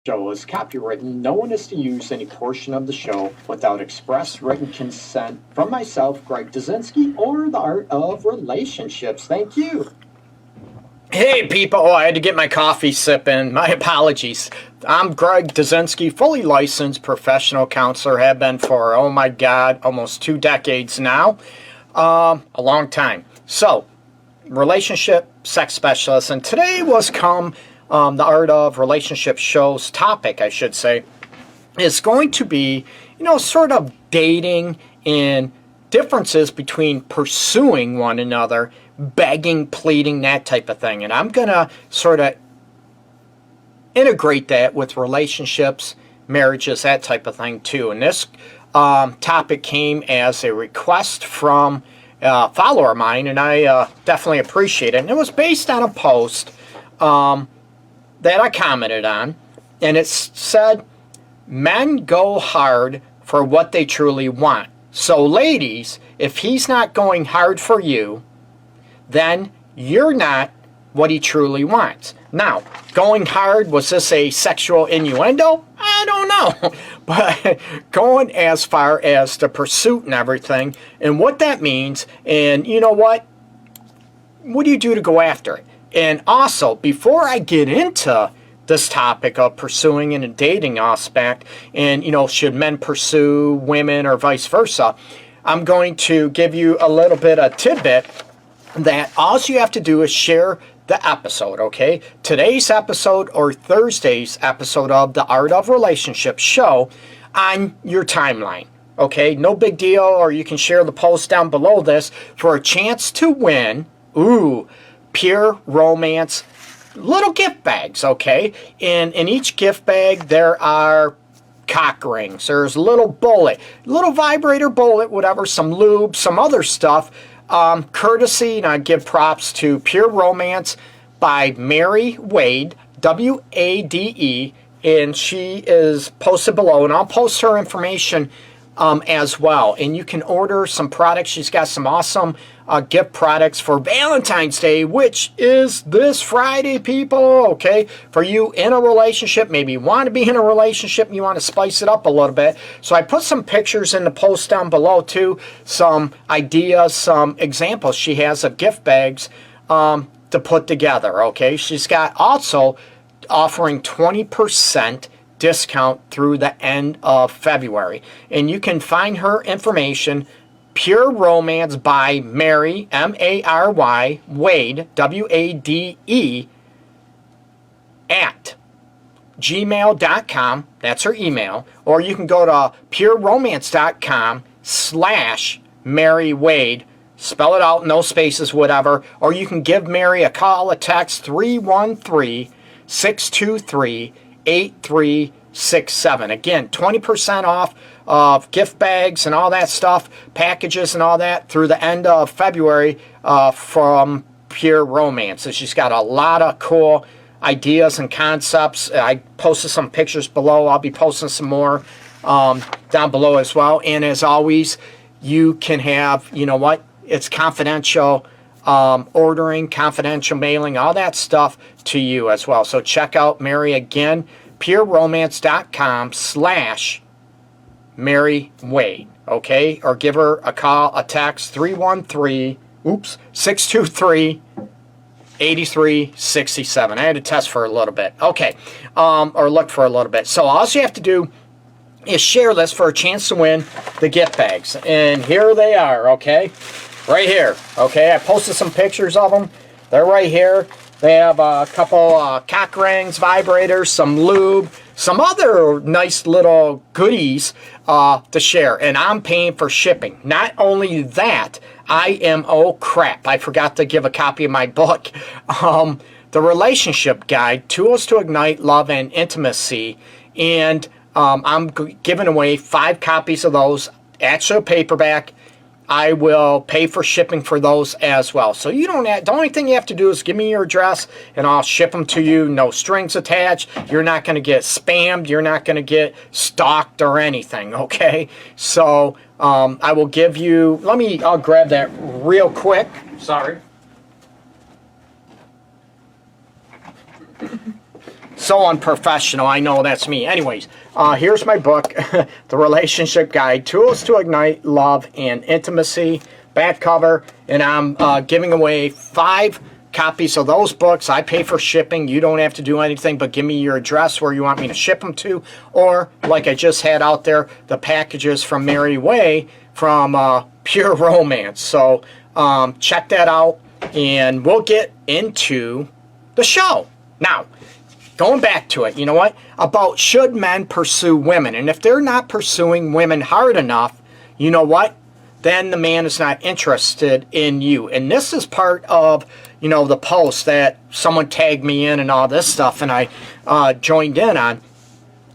Show is copyrighted. No one is to use any portion of the show without express written consent from myself, Greg Dudzinski, or the Art of Relationships. Thank you. Hey people, I had to get my coffee sip in. My apologies. I'm Greg Dudzinski, fully licensed professional counselor. Have been for, oh my God, almost 2 decades now. A long time. So, relationship sex specialist, and today was the Art of Relationship show's topic, I should say, is going to be, sort of dating and differences between pursuing one another, begging, pleading, that type of thing. And I'm going to sort of integrate that with relationships, marriages, that type of thing too. And this topic came as a request from a follower of mine, and I definitely appreciate it. And it was based on a post that I commented on, and it said, men go hard for what they truly want. So ladies, if he's not going hard for you, then you're not what he truly wants. Now, going hard, was this a sexual innuendo? I don't know. But going as far as the pursuit and everything, and what that means, and you know what do you do to go after it? And also, before I get into this topic of pursuing in a dating aspect, and, should men pursue women or vice versa, I'm going to give you a little bit of tidbit that all you have to do is share the episode, okay? Today's episode or Thursday's episode of the Art of Relationship show on your timeline, okay? No big deal, or you can share the post down below this for a chance to win, Pure Romance little gift bags, okay? And in each gift bag, there are cock rings. There's a little bullet, little vibrator bullet, whatever, some lube, some other stuff. Courtesy, and I give props to Pure Romance by Mary Wade, W-A-D-E, and she is posted below, and I'll post her information as well. And you can order some products. She's got some awesome gift products for Valentine's Day, which is this Friday, people, okay? For you in a relationship, maybe you want to be in a relationship and you want to spice it up a little bit. So I put some pictures in the post down below too, some ideas, some examples she has of gift bags to put together, okay? She's got also offering 20% discount through the end of February. And you can find her information, Pure Romance by Mary, M-A-R-Y, Wade, W-A-D-E, at gmail.com. That's her email. Or you can go to pureromance.com/Mary Wade. Spell it out, no spaces, whatever. Or you can give Mary a call, a text, 313-623-8367. Again, 20% off of gift bags and all that stuff, packages and all that through the end of February from Pure Romance. And she's got a lot of cool ideas and concepts. I posted some pictures below. I'll be posting some more down below as well. And as always, you can have, it's confidential ordering, confidential mailing, all that stuff to you as well. So check out Mary again, pureromance.com/Mary Wade, okay? Or give her a call, a text, 313-623-8367. I had to test for a little bit, okay, or look for a little bit. So all you have to do is share this for a chance to win the gift bags. And here they are, okay? Right here, okay? I posted some pictures of them. They're right here. They have a couple cock rings, vibrators, some lube, some other nice little goodies to share. And I'm paying for shipping. Not only that, oh crap, I forgot to give a copy of my book. The Relationship Guide, Tools to Ignite Love and Intimacy. And I'm giving away 5 copies of those, actual paperback. I will pay for shipping for those as well. So you don't have, the only thing you have to do is give me your address and I'll ship them to you. No strings attached. You're not going to get spammed. You're not going to get stalked or anything, okay? So I will give you, I'll grab that real quick. Sorry. So unprofessional. I know that's me. Anyways, here's my book, The Relationship Guide, Tools to Ignite Love and Intimacy, back cover, and I'm giving away 5 copies of those books. I pay for shipping. You don't have to do anything but give me your address where you want me to ship them to, or like I just had out there, the packages from Mary Way from Pure Romance. So check that out, and we'll get into the show. Now, going back to it, you know what? About should men pursue women? And if they're not pursuing women hard enough, you know what? Then the man is not interested in you. And this is part of, you know, the post that someone tagged me in and all this stuff, and I joined in on.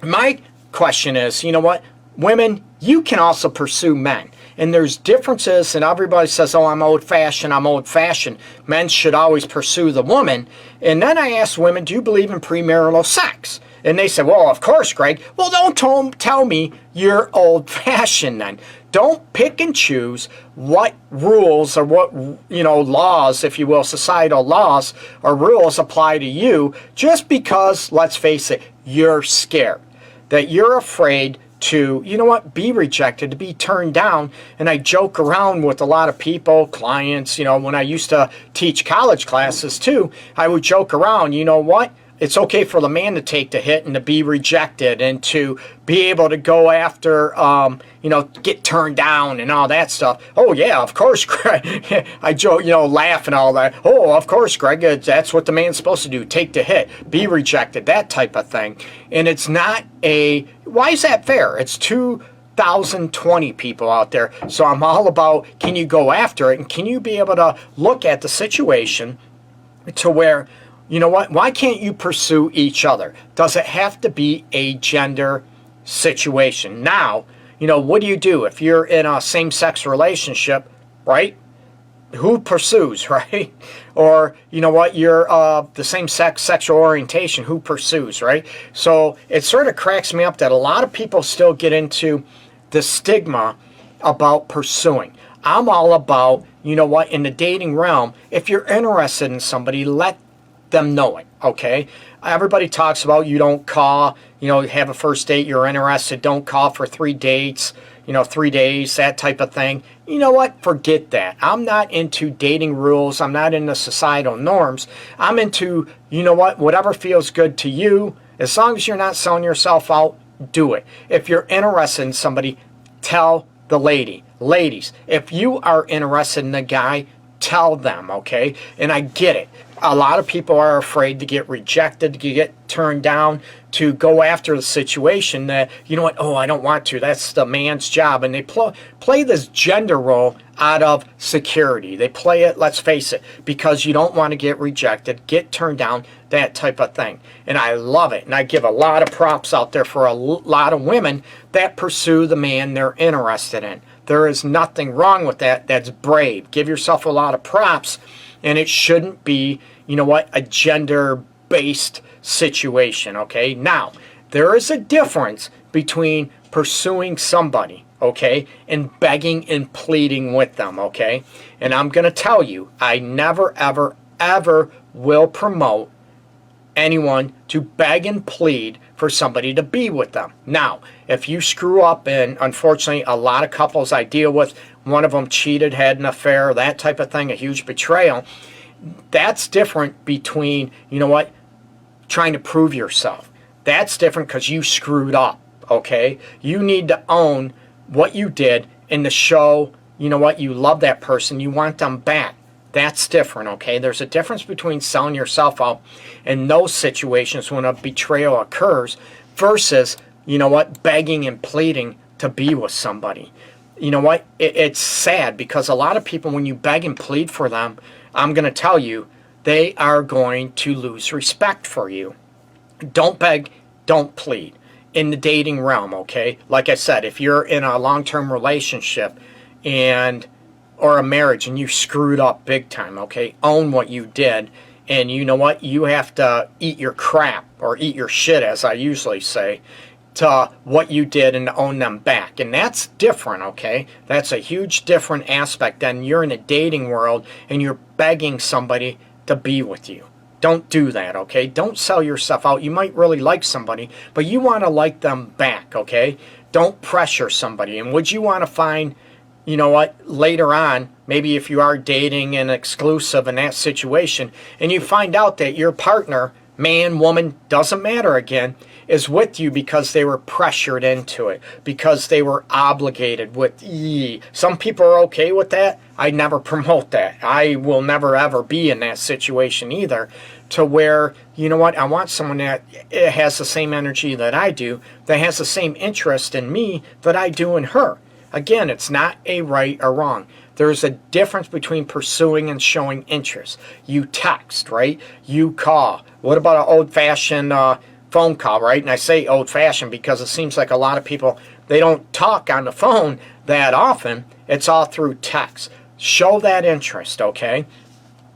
My question is, you know what? Women, you can also pursue men. And there's differences, and everybody says, oh, I'm old-fashioned, I'm old-fashioned. Men should always pursue the woman. And then I asked women, do you believe in premarital sex? And they said, well, of course, Greg. Well, don't tell me you're old-fashioned then. Don't pick and choose what rules or what, you know, laws, if you will, societal laws or rules apply to you just because, let's face it, you're scared. That you're afraid to, you know what, be rejected, to be turned down. And I joke around with a lot of people, clients, you know, when I used to teach college classes too, I would joke around, you know what, it's okay for the man to take the hit and to be rejected and to be able to go after, you know, get turned down and all that stuff. Oh, yeah, of course, Greg. I joke, you know, laugh and all that. Oh, of course, Greg, that's what the man's supposed to do, take the hit, be rejected, that type of thing. And it's not a, why is that fair? It's 2020 people out there. So I'm all about, can you go after it? And can you be able to look at the situation to where, you know what, why can't you pursue each other? Does it have to be a gender situation? Now, you know, what do you do if you're in a same-sex relationship, right? Who pursues, right? Or, you know what, you're the same-sex sexual orientation, who pursues, right? So it sort of cracks me up that a lot of people still get into the stigma about pursuing. I'm all about, you know what, in the dating realm, if you're interested in somebody, let them know it, okay? Everybody talks about you don't call, you know, have a first date, you're interested, don't call for 3 dates, you know, 3 days, that type of thing. You know what? Forget that. I'm not into dating rules. I'm not into societal norms. I'm into, you know what, whatever feels good to you. As long as you're not selling yourself out, do it. If you're interested in somebody, tell the lady. Ladies, if you are interested in a guy, tell them, okay? And I get it. A lot of people are afraid to get rejected, to get turned down, to go after the situation that, you know what, oh, I don't want to. That's the man's job. And they play this gender role out of security. They play it, let's face it, because you don't want to get rejected, get turned down, that type of thing. And I love it. And I give a lot of props out there for a lot of women that pursue the man they're interested in. There is nothing wrong with that. That's brave. Give yourself a lot of props. And it shouldn't be, you know what, a gender-based situation, okay? Now, there is a difference between pursuing somebody, okay, and begging and pleading with them, okay? And I'm going to tell you, I never, ever, ever will promote anyone to beg and plead for somebody to be with them. Now, if you screw up, and unfortunately a lot of couples I deal with, one of them cheated, had an affair, that type of thing, a huge betrayal, that's different between, you know what, trying to prove yourself. That's different because you screwed up, okay? You need to own what you did and to show, you know what, you love that person, you want them back. That's different, okay? There's a difference between selling yourself out in those situations when a betrayal occurs versus, you know what, begging and pleading to be with somebody. You know what, it's sad because a lot of people, when you beg and plead for them, I'm going to tell you, they are going to lose respect for you. Don't beg, don't plead in the dating realm, okay? Like I said, if you're in a long-term relationship and or a marriage and you screwed up big time, okay? Own what you did, and you know what? You have to eat your crap, or eat your shit, as I usually say, to what you did and to own them back. And that's different, okay? That's a huge different aspect than you're in a dating world and you're begging somebody to be with you. Don't do that, okay? Don't sell yourself out. You might really like somebody, but you want to like them back, okay? Don't pressure somebody. And would you want to find, you know what, later on, maybe if you are dating and exclusive in that situation, and you find out that your partner, man, woman, doesn't matter again, is with you because they were pressured into it, because they were obligated with Some people are okay with that. I never promote that. I will never ever be in that situation either, to where, you know what, I want someone that has the same energy that I do, that has the same interest in me that I do in her. Again, it's not a right or wrong. There's a difference between pursuing and showing interest. You text, right? You call. What about an old-fashioned phone call, right? And I say old-fashioned because it seems like a lot of people, they don't talk on the phone that often. It's all through text. Show that interest, okay?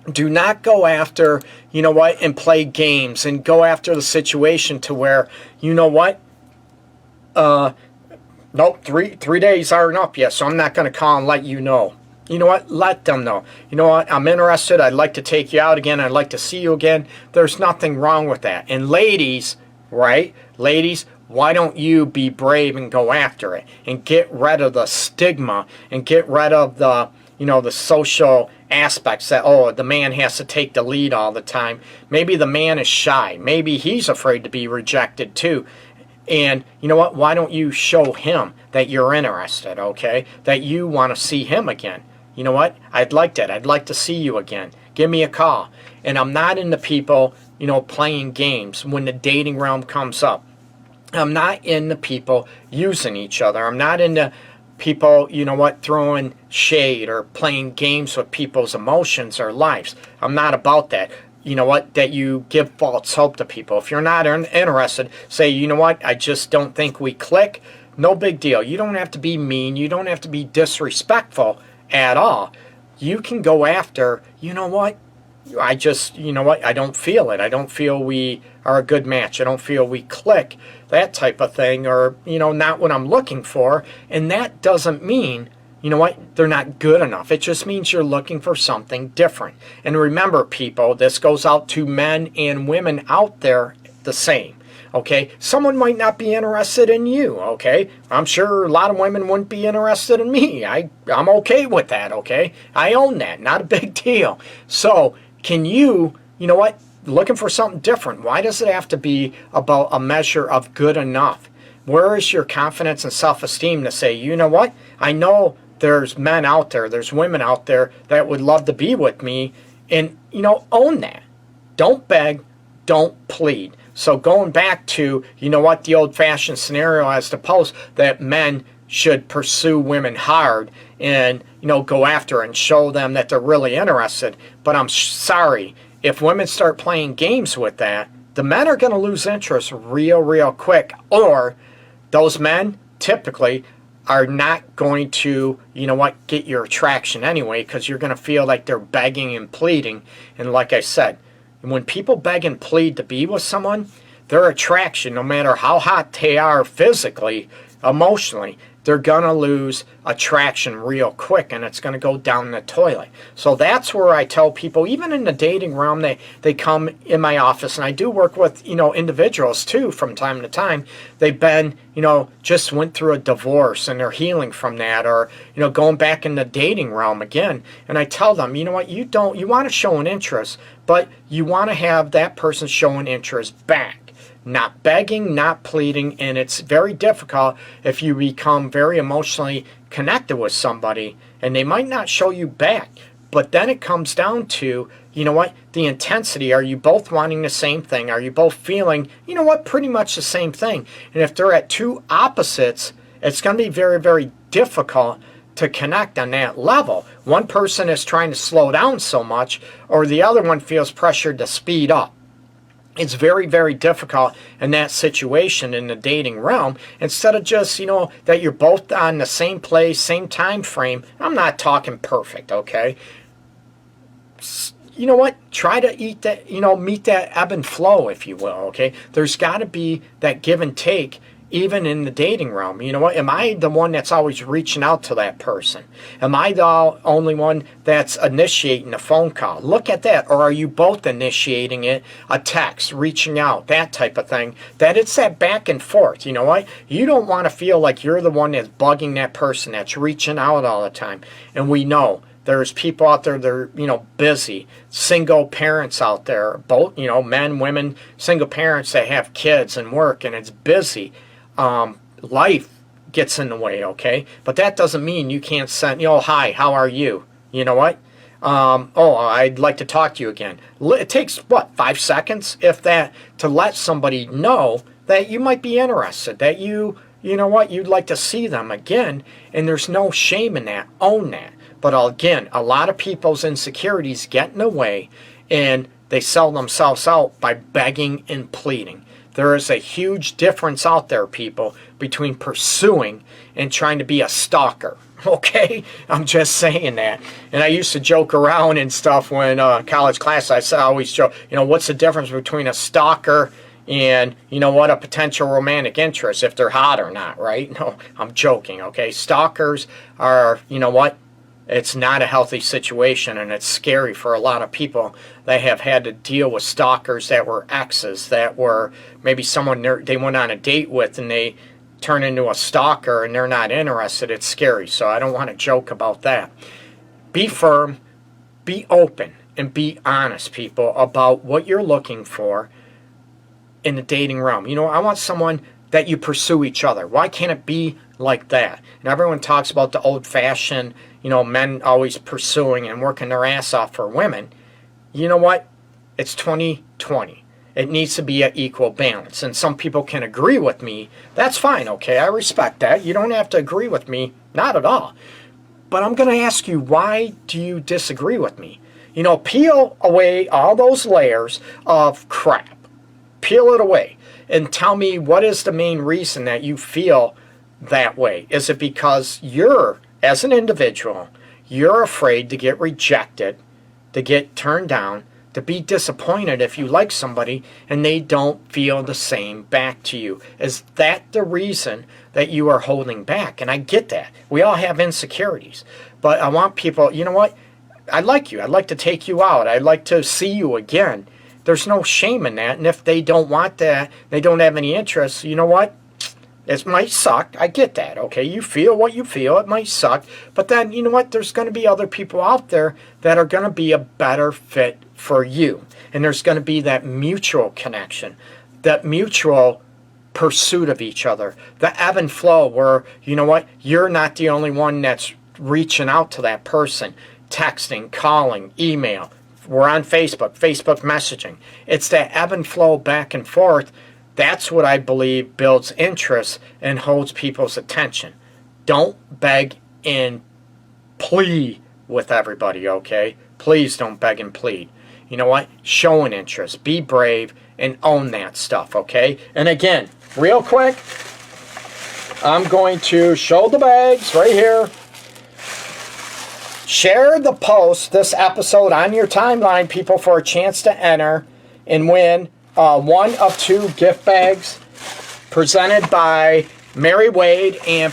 Do not go after, you know what, and play games and go after the situation to where, you know what, nope, three days aren't up yet, so I'm not going to call and let you know. You know what? Let them know. You know what? I'm interested. I'd like to take you out again. I'd like to see you again. There's nothing wrong with that. And ladies, right? Ladies, why don't you be brave and go after it and get rid of the stigma and get rid of the, you know, the social aspects that, oh, the man has to take the lead all the time. Maybe the man is shy. Maybe he's afraid to be rejected too. And you know what? Why don't you show him that you're interested, okay? That you want to see him again. You know what? I'd like that. I'd like to see you again. Give me a call. And I'm not into people, you know, playing games when the dating realm comes up. I'm not into people using each other. I'm not into people, you know what, throwing shade or playing games with people's emotions or lives. I'm not about that. You know what, that you give false hope to people. If you're not interested, say, you know what, I just don't think we click. No big deal. You don't have to be mean. You don't have to be disrespectful at all. You can go after, you know what, I just, you know what, I don't feel it. I don't feel we are a good match. I don't feel we click, that type of thing, or, you know, not what I'm looking for. And that doesn't mean, you know what, they're not good enough. It just means you're looking for something different. And remember, people, this goes out to men and women out there the same. Okay, someone might not be interested in you, okay? I'm sure a lot of women wouldn't be interested in me. I'm okay with that, okay? I own that, not a big deal. So, can you know what, looking for something different. Why does it have to be about a measure of good enough? Where is your confidence and self-esteem to say, you know what, I know there's men out there, there's women out there that would love to be with me, and, you know, own that. Don't beg, don't plead. So going back to, you know what, the old-fashioned scenario as to post that men should pursue women hard and, you know, go after and show them that they're really interested. But I'm sorry, if women start playing games with that, the men are going to lose interest real quick. Or those men typically are not going to, you know what, get your attraction anyway, because you're going to feel like they're begging and pleading. And like I said, when people beg and plead to be with someone, their attraction, no matter how hot they are physically, emotionally, they're going to lose attraction real quick, and it's going to go down the toilet. So that's where I tell people, even in the dating realm, they come in my office, and I do work with, you know, individuals too from time to time. They've been, you know, just went through a divorce and they're healing from that, or, you know, going back in the dating realm again. And I tell them, you know what, you want to show an interest, but you want to have that person show an interest back. Not begging, not pleading, and it's very difficult if you become very emotionally connected with somebody and they might not show you back. But then it comes down to, you know what, the intensity. Are you both wanting the same thing? Are you both feeling, you know what, pretty much the same thing? And if they're at two opposites, it's going to be very difficult to connect on that level. One person is trying to slow down so much, or the other one feels pressured to speed up. It's very difficult in that situation in the dating realm. Instead of just, you know, that you're both on the same place, same time frame. I'm not talking perfect, okay? You know what? Try to eat that, you know, meet that ebb and flow, if you will, okay? There's got to be that give and take even in the dating realm. You know what? Am I the one that's always reaching out to that person? Am I the only one that's initiating a phone call? Look at that. Or are you both initiating it, a text, reaching out, that type of thing? That it's that back and forth. You know what? You don't want to feel like you're the one that's bugging that person, that's reaching out all the time. And we know there's people out there that are, busy, single parents out there, both, men, women, single parents that have kids and work, and it's busy. Life gets in the way, okay? But that doesn't mean you can't send, hi, how are you? You know what? I'd like to talk to you again. It takes, 5 seconds, if that, to let somebody know that you might be interested, that you'd like to see them again, and there's no shame in that. Own that. But again, a lot of people's insecurities get in the way, and they sell themselves out by begging and pleading. There is a huge difference out there, people, between pursuing and trying to be a stalker. Okay? I'm just saying that. And I used to joke around and stuff when college class. I always joke, what's the difference between a stalker and, a potential romantic interest, if they're hot or not, right? No, I'm joking, okay? Stalkers are, it's not a healthy situation, and it's scary for a lot of people that have had to deal with stalkers that were exes, that were maybe someone they went on a date with and they turn into a stalker and they're not interested. It's scary, so I don't want to joke about that. Be firm, be open, and be honest, people, about what you're looking for in the dating realm. I want someone that you pursue each other. Why can't it be like that? And everyone talks about the old-fashioned, men always pursuing and working their ass off for women. You know what? It's 2020. It needs to be an equal balance. And some people can agree with me. That's fine, okay? I respect that. You don't have to agree with me. Not at all. But I'm going to ask you, why do you disagree with me? Peel away all those layers of crap. Peel it away. And tell me, what is the main reason that you feel that way? Is it because you're, as an individual, you're afraid to get rejected, to get turned down, to be disappointed if you like somebody and they don't feel the same back to you? Is that the reason that you are holding back? And I get that. We all have insecurities. But I want people, you know what? I like you. I'd like to take you out. I'd like to see you again. There's no shame in that. And if they don't want that, they don't have any interest, you know what? It might suck. I get that, okay? You feel what you feel. It might suck. But then, you know what? There's going to be other people out there that are going to be a better fit for you. And there's going to be that mutual connection, that mutual pursuit of each other, the ebb and flow where, you know what? You're not the only one that's reaching out to that person, texting, calling, email. We're on Facebook messaging. It's that ebb and flow back and forth. That's what I believe builds interest and holds people's attention. Don't beg and plead with everybody, okay? Please don't beg and plead. You know what? Show an interest. Be brave and own that stuff, okay? And again, real quick, I'm going to show the bags right here. Share the post, this episode, on your timeline, people, for a chance to enter and win one of 2 gift bags presented by Mary Wade and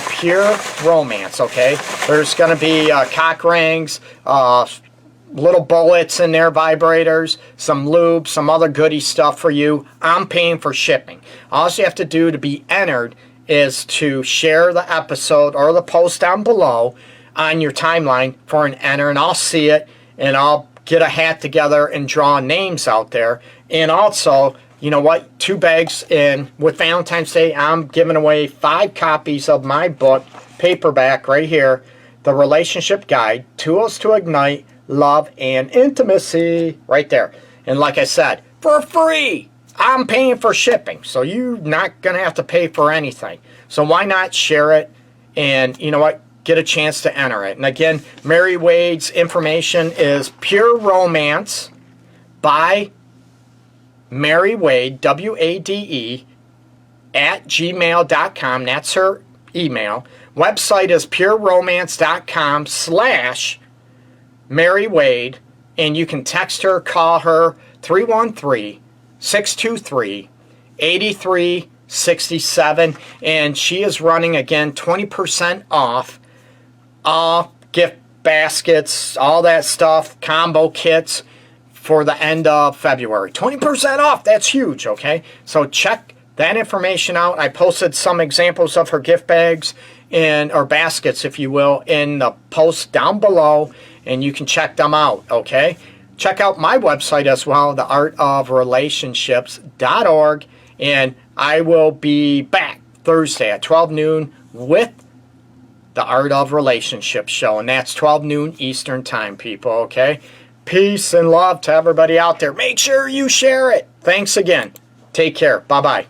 Pure Romance, okay? There's going to be cock rings, little bullets in there, vibrators, some lube, some other goody stuff for you. I'm paying for shipping. All you have to do to be entered is to share the episode or the post down below on your timeline for an enter, and I'll see it, and I'll get a hat together and draw names out there. And also, you know what, 2 bags in. With Valentine's Day, I'm giving away 5 copies of my book, paperback, right here, The Relationship Guide, Tools to Ignite Love and Intimacy, right there. And like I said, for free. I'm paying for shipping, so you're not going to have to pay for anything. So why not share it? And you know what? Get a chance to enter it. And again, Mary Wade's information is Pure Romance by Mary Wade, W-A-D-E, @gmail.com. That's her email. Website is pureromance.com/Mary Wade. And you can text her, call her, 313-623-83 67, and she is running again 20% off all gift baskets, all that stuff, combo kits for the end of February. 20% off, that's huge, okay? So check that information out. I posted some examples of her gift bags or baskets, if you will, in the post down below, and you can check them out, okay? Check out my website as well, theartofrelationships.org, and I will be back Thursday at 12 noon with the Art of Relationships show, and that's 12 noon Eastern time, people, okay? Peace and love to everybody out there. Make sure you share it. Thanks again. Take care. Bye-bye.